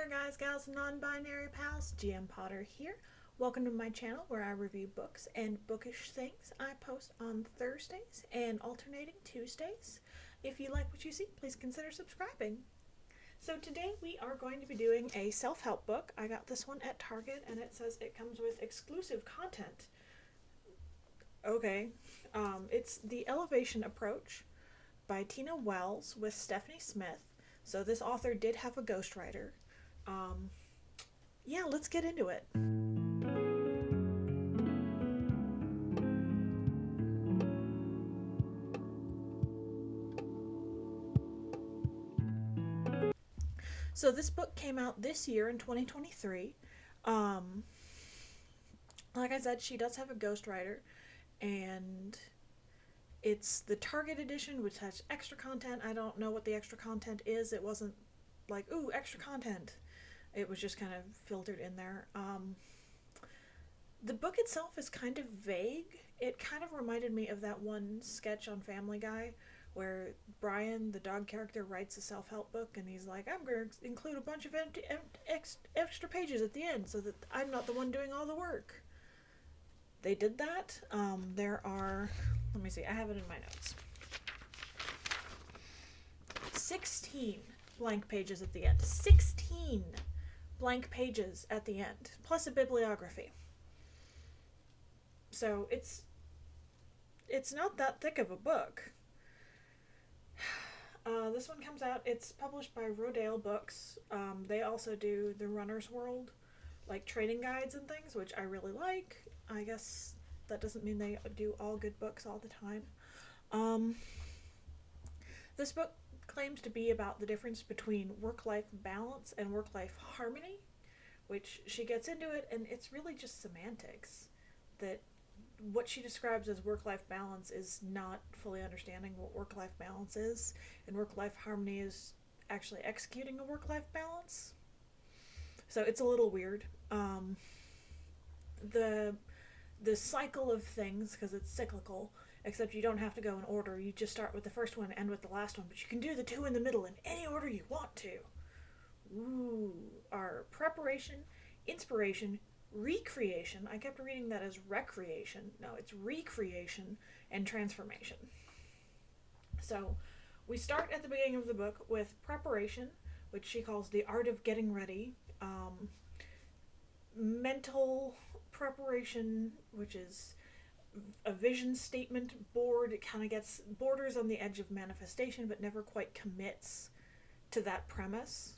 there, guys, gals, non-binary pals. GM Potter here. Welcome to my channel where I review books and bookish things. I post on Thursdays and alternating Tuesdays. If you like what you see, please consider subscribing. So today we are going to be doing a self-help book. I got this one at Target and it says it comes with exclusive content. Okay. It's The Elevation Approach by Tina Wells with Stephanie Smith. So this author did have a ghostwriter. Yeah, let's get into it. So this book came out this year in 2023. Like I said, she does have a ghostwriter, and it's the Target edition, which has extra content. I don't know what the extra content is. It wasn't like, ooh, extra content. It was just kind of filtered in there. The book itself is kind of vague. It kind of reminded me of that one sketch on Family Guy where Brian, the dog character, writes a self-help book and he's like, I'm going to include a bunch of extra pages at the end so that I'm not the one doing all the work. They did that. There are, let me see, I have it in my notes. 16 blank pages at the end. 16 blank pages at the end, plus a bibliography. So it's not that thick of a book. This one comes out, it's published by Rodale Books. They also do the Runner's World, like trading guides and things, which I really like. I guess that doesn't mean they do all good books all the time. This book claims to be about the difference between work-life balance and work-life harmony, which she gets into it, and it's really just semantics. That what she describes as work-life balance is not fully understanding what work-life balance is, and work-life harmony is actually executing a work-life balance. So it's a little weird. The cycle of things, because it's cyclical, except you don't have to go in order. You just start with the first one and end with the last one, but you can do the two in the middle in any order you want to. Ooh, are preparation, inspiration, recreation. I kept reading that as recreation. No, it's recreation and transformation. So we start at the beginning of the book with preparation, which she calls the art of getting ready. Mental preparation, which is a vision statement board. It kind of gets borders on the edge of manifestation, but never quite commits to that premise.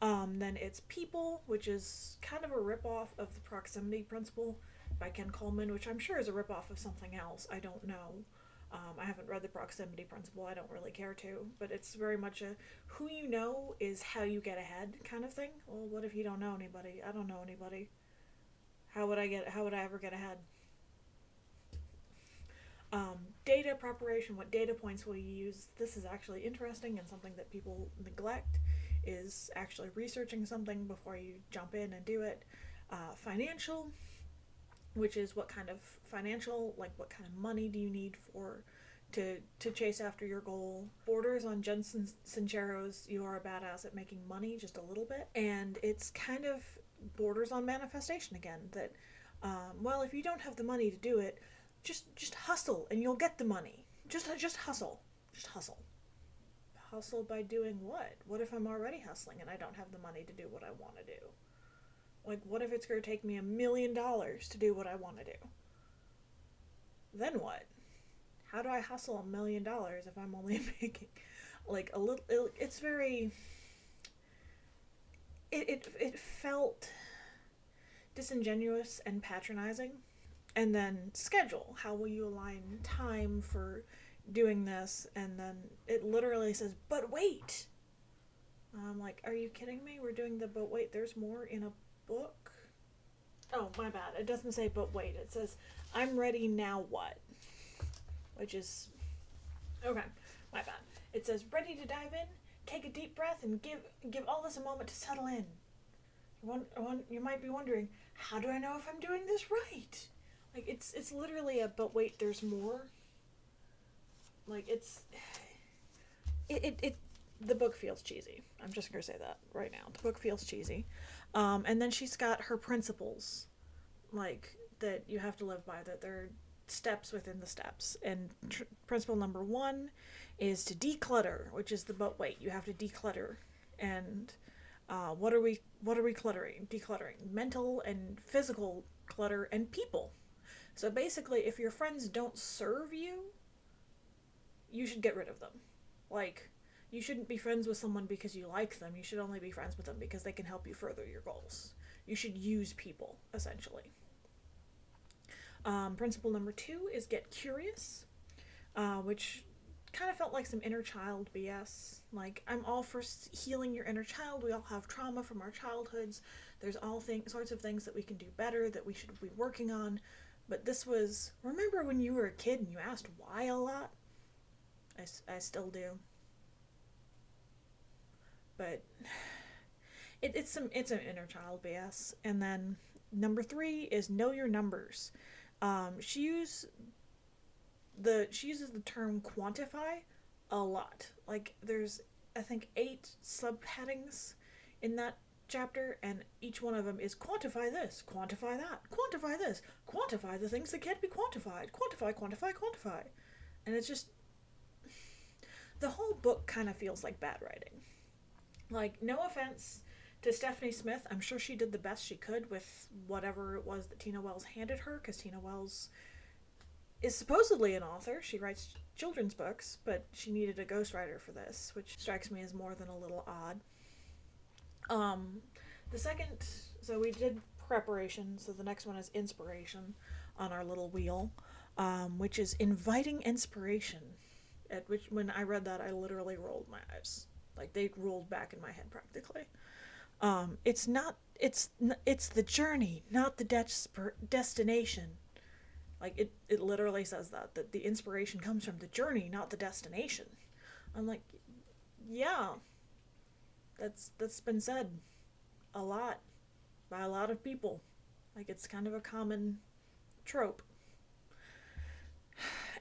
Then it's people, which is kind of a ripoff of the proximity principle by Ken Coleman, which I'm sure is a ripoff of something else. I don't know. I haven't read the proximity principle. I don't really care to, but it's very much a who you know is how you get ahead kind of thing. Well, what if you don't know anybody? I don't know anybody. How would I ever get ahead? Data preparation, what data points will you use? This is actually interesting and something that people neglect, is actually researching something before you jump in and do it. Financial, which is what kind of what kind of money do you need to chase after your goal. Borders on Jen Sincero's You Are a Badass at Making Money just a little bit. And it's kind of borders on manifestation again, that well, if you don't have the money to do it, just hustle and you'll get the money. Just hustle. Just hustle. Hustle by doing what? What if I'm already hustling and I don't have the money to do what I want to do? Like, what if it's going to take me $1 million to do what I want to do? Then what? How do I hustle $1 million if I'm only making like a little? It's very. It felt disingenuous and patronizing. And then schedule. How will you align time for doing this? And then it literally says, but wait. I'm like, are you kidding me? We're doing the but wait, there's more in a book? Oh, my bad. It doesn't say but wait. It says, I'm ready, now what? Which is, okay, my bad. It says, ready to dive in? Take a deep breath and give all this a moment to settle in. You might be wondering, how do I know if I'm doing this right? Like, it's literally a, but wait, there's more. Like, the book feels cheesy. I'm just gonna say that right now. The book feels cheesy. And then she's got her principles, like that you have to live by. That they're steps within the steps. And principle number one is to declutter, which is the but wait. You have to declutter. And what are we cluttering? Decluttering mental and physical clutter and people. So basically, if your friends don't serve you, you should get rid of them. Like, you shouldn't be friends with someone because you like them. You should only be friends with them because they can help you further your goals. You should use people, essentially. Principle number two is get curious, which kind of felt like some inner child BS. Like, I'm all for healing your inner child. We all have trauma from our childhoods. There's all sorts of things that we can do better, that we should be working on. But this was, remember when you were a kid and you asked why a lot? I still do. But it's an inner child BS. And then number three is know your numbers. She uses the term quantify a lot. Like, there's, I think, 8 subheadings in that chapter, and each one of them is quantify this, quantify that, quantify this, quantify the things that can't be quantified, quantify, quantify, quantify. And it's just, the whole book kind of feels like bad writing. Like, no offense to Stephanie Smith, I'm sure she did the best she could with whatever it was that Tina Wells handed her, because Tina Wells is supposedly an author. She writes children's books, but she needed a ghostwriter for this, which strikes me as more than a little odd. The second, so we did preparation, so the next one is inspiration on our little wheel, which is inviting inspiration. At which, when I read that, I literally rolled my eyes. Like, they rolled back in my head practically. It's the journey, not the destination. Like, it literally says that the inspiration comes from the journey, not the destination. I'm like, yeah, that's been said a lot by a lot of people. Like, it's kind of a common trope.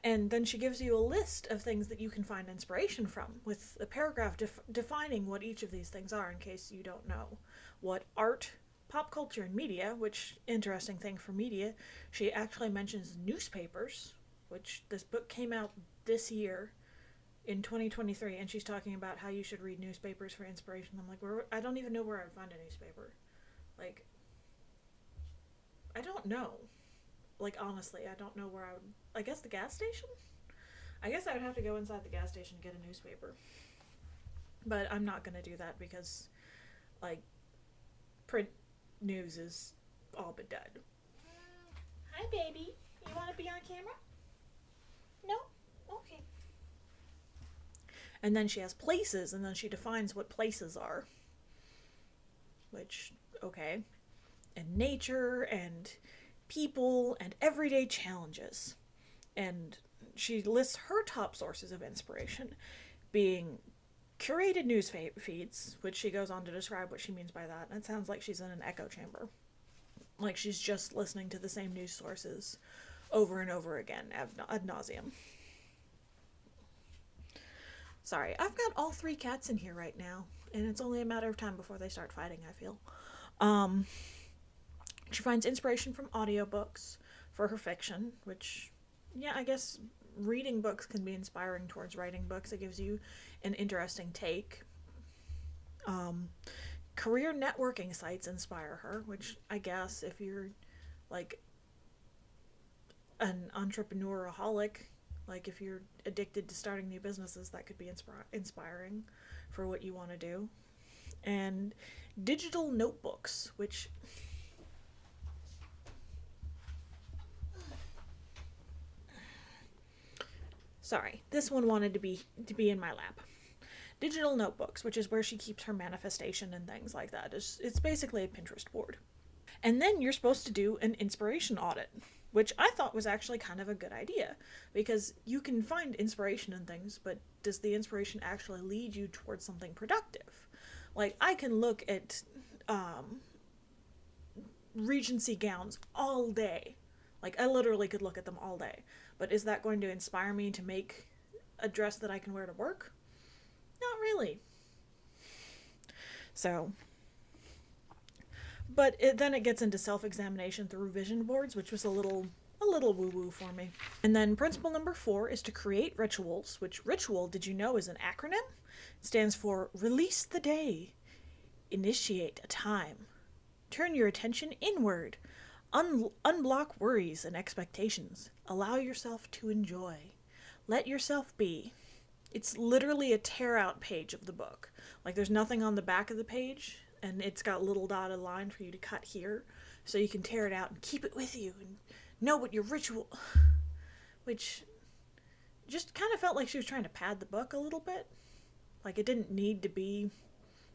And then she gives you a list of things that you can find inspiration from, with a paragraph defining what each of these things are, in case you don't know. What art, pop culture, and media, which, interesting thing for media, she actually mentions newspapers, which this book came out this year in 2023, and she's talking about how you should read newspapers for inspiration. I'm like, I don't even know where I would find a newspaper. Like, I don't know. Like, honestly, I don't know where I would... I guess the gas station? I guess I would have to go inside the gas station to get a newspaper. But I'm not going to do that because, like, print news is all but dead. Hi, baby. You want to be on camera? No? Okay. And then she has places, and then she defines what places are. Which, okay. And nature, and people, and everyday challenges. And she lists her top sources of inspiration being curated news feeds, which she goes on to describe what she means by that. And it sounds like she's in an echo chamber. Like, she's just listening to the same news sources over and over again, ad nauseum. Sorry, I've got all 3 cats in here right now, and it's only a matter of time before they start fighting, I feel. She finds inspiration from audiobooks for her fiction, which, yeah, I guess reading books can be inspiring towards writing books. It gives you an interesting take. Career networking sites inspire her, which I guess if you're, like, an entrepreneuraholic, like if you're addicted to starting new businesses, that could be inspiring for what you want to do. And digital notebooks, which... Sorry, this one wanted to be in my lap. Digital notebooks, which is where she keeps her manifestation and things like that. It's basically a Pinterest board. And then you're supposed to do an inspiration audit, which I thought was actually kind of a good idea, because you can find inspiration in things, but does the inspiration actually lead you towards something productive? Like, I can look at Regency gowns all day. Like, I literally could look at them all day. But is that going to inspire me to make a dress that I can wear to work? Not really. So, then it gets into self-examination through vision boards, which was a little woo-woo for me. And then principle number 4 is to create rituals, which ritual, did you know, is an acronym? It stands for release the day, initiate a time, turn your attention inward, unblock worries and expectations, allow yourself to enjoy, let yourself be. It's literally a tear out page of the book. Like, there's nothing on the back of the page, and it's got little dotted line for you to cut here, so you can tear it out and keep it with you and know what your ritual, which just kind of felt like she was trying to pad the book a little bit. Like, it didn't need to be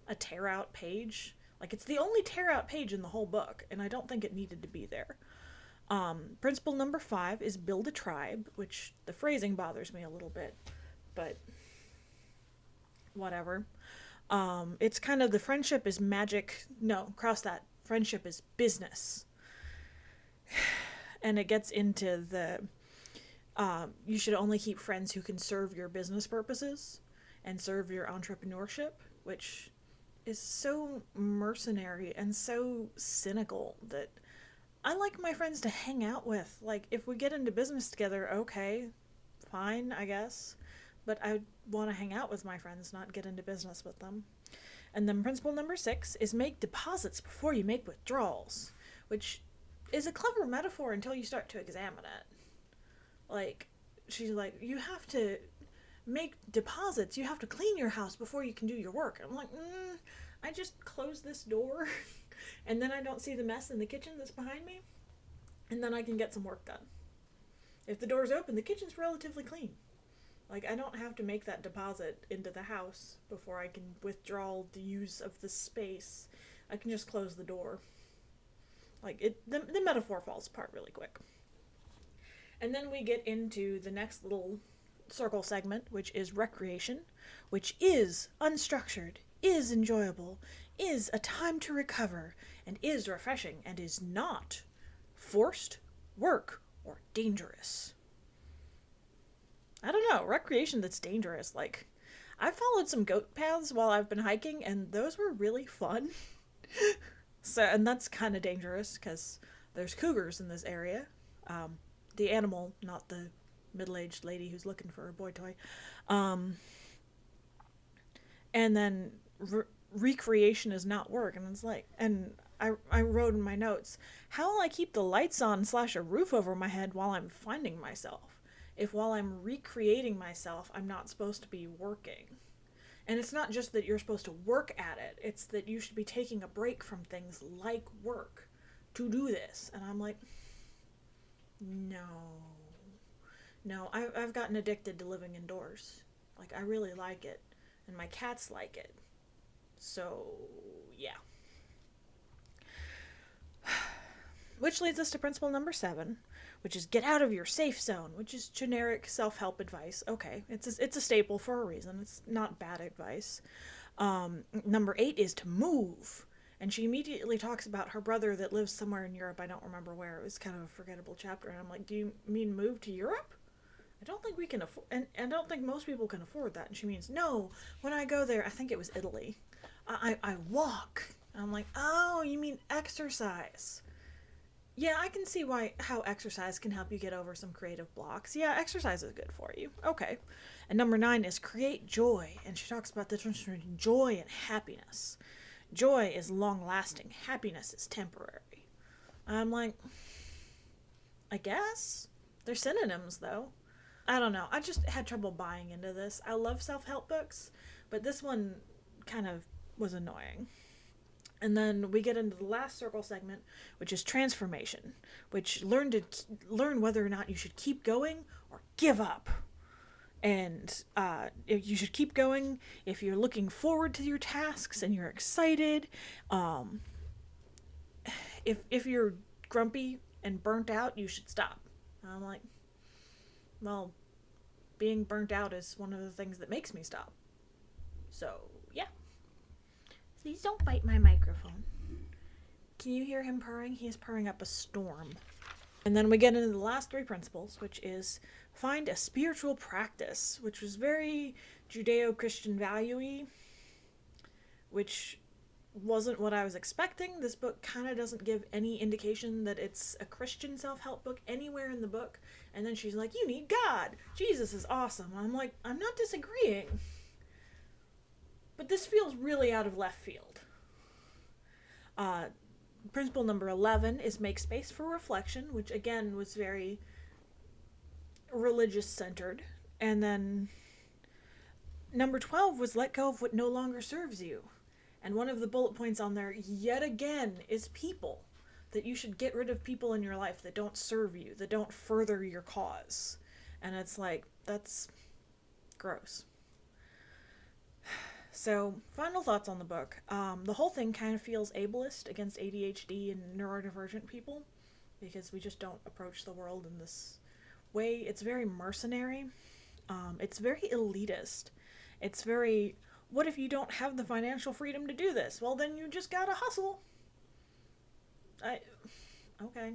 a tear out page. Like, it's the only tear out page in the whole book, and I don't think it needed to be there. Principle number 5 is build a tribe, which the phrasing bothers me a little bit, but whatever. It's kind of the friendship is magic. No, cross that. Friendship is business. And it gets into the, you should only keep friends who can serve your business purposes and serve your entrepreneurship, which is so mercenary and so cynical that I like my friends to hang out with. Like, if we get into business together, okay, fine, I guess. But I want to hang out with my friends, not get into business with them. And then principle number 6 is make deposits before you make withdrawals, which is a clever metaphor until you start to examine it. Like, she's like, you have to make deposits. You have to clean your house before you can do your work. I'm like, I just close this door and then I don't see the mess in the kitchen that's behind me, and then I can get some work done. If the door's open, the kitchen's relatively clean. Like, I don't have to make that deposit into the house before I can withdraw the use of the space. I can just close the door. Like, the metaphor falls apart really quick. And then we get into the next little circle segment, which is recreation, which is unstructured, is enjoyable, is a time to recover, and is refreshing, and is not forced, work, or dangerous. I don't know, recreation that's dangerous. Like, I've followed some goat paths while I've been hiking, and those were really fun. So, and that's kind of dangerous because there's cougars in this area. The animal, not the middle-aged lady who's looking for a boy toy. And then recreation is not work. And it's like, and I wrote in my notes, how will I keep the lights on / a roof over my head while I'm finding myself? If while I'm recreating myself, I'm not supposed to be working. And it's not just that you're supposed to work at it. It's that you should be taking a break from things like work to do this. And I'm like, no, I've gotten addicted to living indoors. Like, I really like it. And my cats like it. So, yeah. Which leads us to principle number 7, which is get out of your safe zone, which is generic self-help advice. Okay, it's a staple for a reason. It's not bad advice. Number 8 is to move. And she immediately talks about her brother that lives somewhere in Europe. I don't remember where. It was kind of a forgettable chapter. And I'm like, do you mean move to Europe? I don't think we can afford, and I don't think most people can afford that. And she means, no, when I go there, I think it was Italy, I walk. And I'm like, oh, you mean exercise. Yeah, I can see how exercise can help you get over some creative blocks. Yeah, exercise is good for you. Okay. And number 9 is create joy. And she talks about the difference between joy and happiness. Joy is long-lasting. Happiness is temporary. I'm like, I guess. They're synonyms, though. I don't know. I just had trouble buying into this. I love self-help books, but this one kind of was annoying. And then we get into the last circle segment, which is transformation, which learn whether or not you should keep going or give up. And if you should keep going if you're looking forward to your tasks and you're excited. If you're grumpy and burnt out, you should stop. And I'm like, well, being burnt out is one of the things that makes me stop. So, yeah. Please don't bite my microphone. Can you hear him purring? He is purring up a storm. And then we get into the last 3 principles, which is find a spiritual practice, which was very Judeo-Christian value-y, which wasn't what I was expecting. This book kind of doesn't give any indication that it's a Christian self-help book anywhere in the book. And then she's like, you need God. Jesus is awesome. I'm like, I'm not disagreeing. But this feels really out of left field. Principle number 11 is make space for reflection, which again was very religious centered. And then number 12 was let go of what no longer serves you. And one of the bullet points on there, yet again, is people. That you should get rid of people in your life that don't serve you, that don't further your cause. And it's like, that's gross. So, final thoughts on the book. The whole thing kind of feels ableist against ADHD and neurodivergent people, because we just don't approach the world in this way. It's very mercenary. It's very elitist. It's very, what if you don't have the financial freedom to do this? Well, then you just gotta hustle. Okay.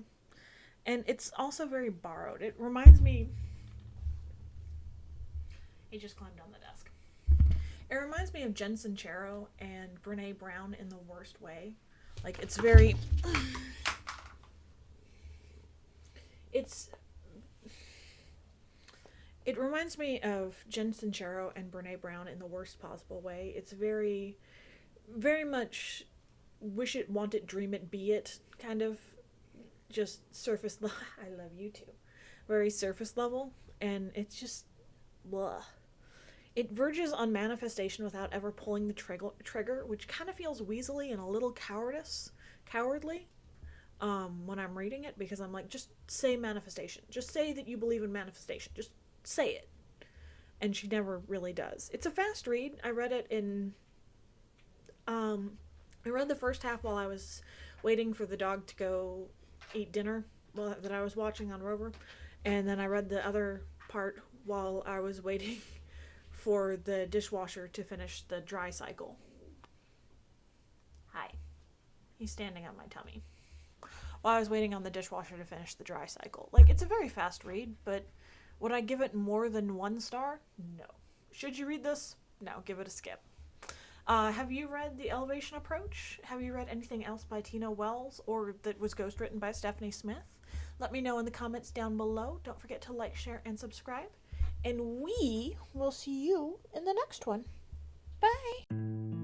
And it's also very borrowed. It reminds me... He just climbed on the desk. It reminds me of Jen Sincero and Brene Brown in the worst way. Like, it's very... It reminds me of Jen Sincero and Brene Brown in the worst possible way. It's very, very much wish it, want it, dream it, be it kind of just surface level. I love you too. Very surface level. And it's just, blah. It verges on manifestation without ever pulling the trigger, which kind of feels weaselly and a little cowardly when I'm reading it, because I'm like, just say manifestation. Just say that you believe in manifestation. Just say it. And she never really does. It's a fast read. I read it in... I read the first half while I was waiting for the dog to go eat dinner that I was watching on Rover. And then I read the other part while I was waiting for the dishwasher to finish the dry cycle. Hi. He's standing on my tummy. While I was waiting on the dishwasher to finish the dry cycle. Like, it's a very fast read, but would I give it more than 1 star? No. Should you read this? No, give it a skip. Have you read The Elevation Approach? Have you read anything else by Tina Wells or that was ghostwritten by Stephanie Smith? Let me know in the comments down below. Don't forget to like, share, and subscribe. And we will see you in the next one. Bye!